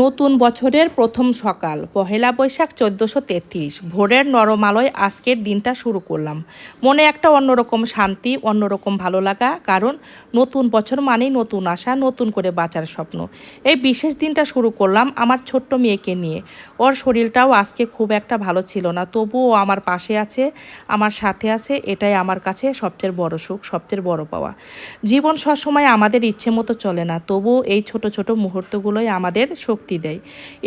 নতুন বছরের প্রথম সকাল পহেলা বৈশাখ 1433 ভোরের নরম আলোয় আজকের দিনটা শুরু করলাম। মনে একটা অন্যরকম শান্তি, অন্যরকম ভালো লাগা, কারণ নতুন বছর মানেই নতুন আশা, নতুন করে বাঁচার স্বপ্ন। এই বিশেষ দিনটা শুরু করলাম আমার ছোট্ট মেয়েকে নিয়ে। ওর শরীরটাও আজকে খুব একটা ভালো ছিল না, তবুও আমার পাশে আছে, আমার সাথে আছে, এটাই আমার কাছে সবচেয়ে বড় সুখ, সবচেয়ে বড় পাওয়া। জীবন সবসময় আমাদের ইচ্ছে মতো চলে না, তবুও এই ছোট ছোট মুহূর্তগুলোই আমাদের শক্তি দেয়,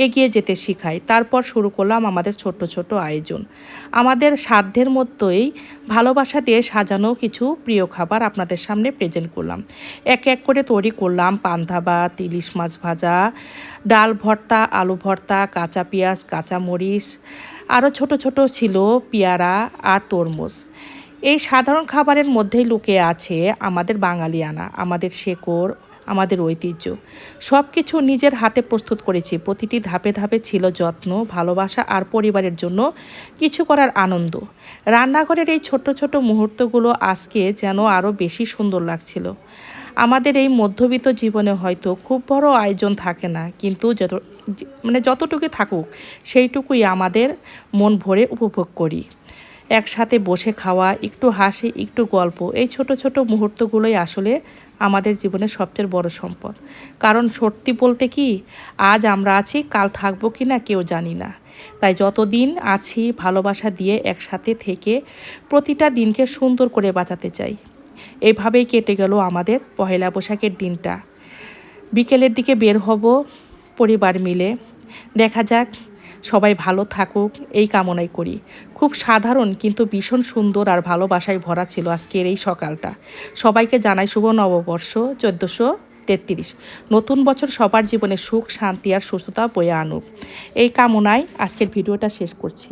এগিয়ে যেতে শেখায়। তারপর শুরু করলাম আমাদের ছোট্ট ছোট আয়োজন। আমাদের সাধ্যের মধ্যেই ভালোবাসা দিয়ে সাজানো কিছু প্রিয় খাবার আপনাদের সামনে প্রেজেন্ট করলাম। এক এক করে তৈরি করলাম পান্তা ভাত, ইলিশ মাছ ভাজা, ডাল ভর্তা, আলু ভর্তা, কাঁচা পেঁয়াজ, কাঁচা মরিচ, আরও ছোট ছোট ছিল পেয়ারা আর তরমুজ। এই সাধারণ খাবারের মধ্যেই লুকিয়ে আছে আমাদের বাঙালিয়ানা, আমাদের শেকড়, আমাদের ঐতিহ্য। সব কিছু নিজের হাতে প্রস্তুত করেছি, প্রতিটি ধাপে ধাপে ছিল যত্ন, ভালোবাসা আর পরিবারের জন্য কিছু করার আনন্দ। রান্নাঘরের এই ছোট্ট ছোট্ট মুহূর্তগুলো আজকে যেন আরও বেশি সুন্দর লাগছিল। আমাদের এই মধ্যবিত্ত জীবনে হয়তো খুব বড় আয়োজন থাকে না, কিন্তু যতটুকু থাকুক সেইটুকুই আমাদের মন ভরে উপভোগ করি। একসাথে বসে খাওয়া, একটু হাসি, একটু গল্প, এই ছোট ছোট মুহূর্তগুলোই আসলে আমাদের জীবনের সবচেয়ে বড় সম্পদ। কারণ সত্যি বলতে কি, আজ আমরা আছি, কাল থাকবো কি না কেউ জানি না। তাই যতদিন আছি ভালোবাসা দিয়ে একসাথে থেকে প্রতিটা দিনকে সুন্দর করে বাঁচাতে চাই। এইভাবেই কেটে গেল আমাদের পহেলা বৈশাখের দিনটা। বিকেলের দিকে বের হব পরিবার মিলে, দেখা যাক, সবাই ভালো থাকুক এই কামনাই করি। খুব সাধারণ কিন্তু ভীষণ সুন্দর আর ভালোবাসায় ভরা ছিল আজকের এই সকালটা। সবাইকে জানাই শুভ নববর্ষ 1433। নতুন বছর সবার জীবনে সুখ, শান্তি আর সুস্থতা বয়ে আনুক, এই কামনায় আজকের ভিডিওটা শেষ করছি।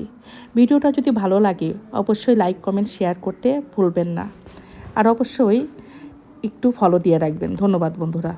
ভিডিওটা যদি ভালো লাগে অবশ্যই লাইক, কমেন্ট, শেয়ার করতে ভুলবেন না। আর অবশ্যই একটু ফলো দিয়ে রাখবেন। ধন্যবাদ বন্ধুরা।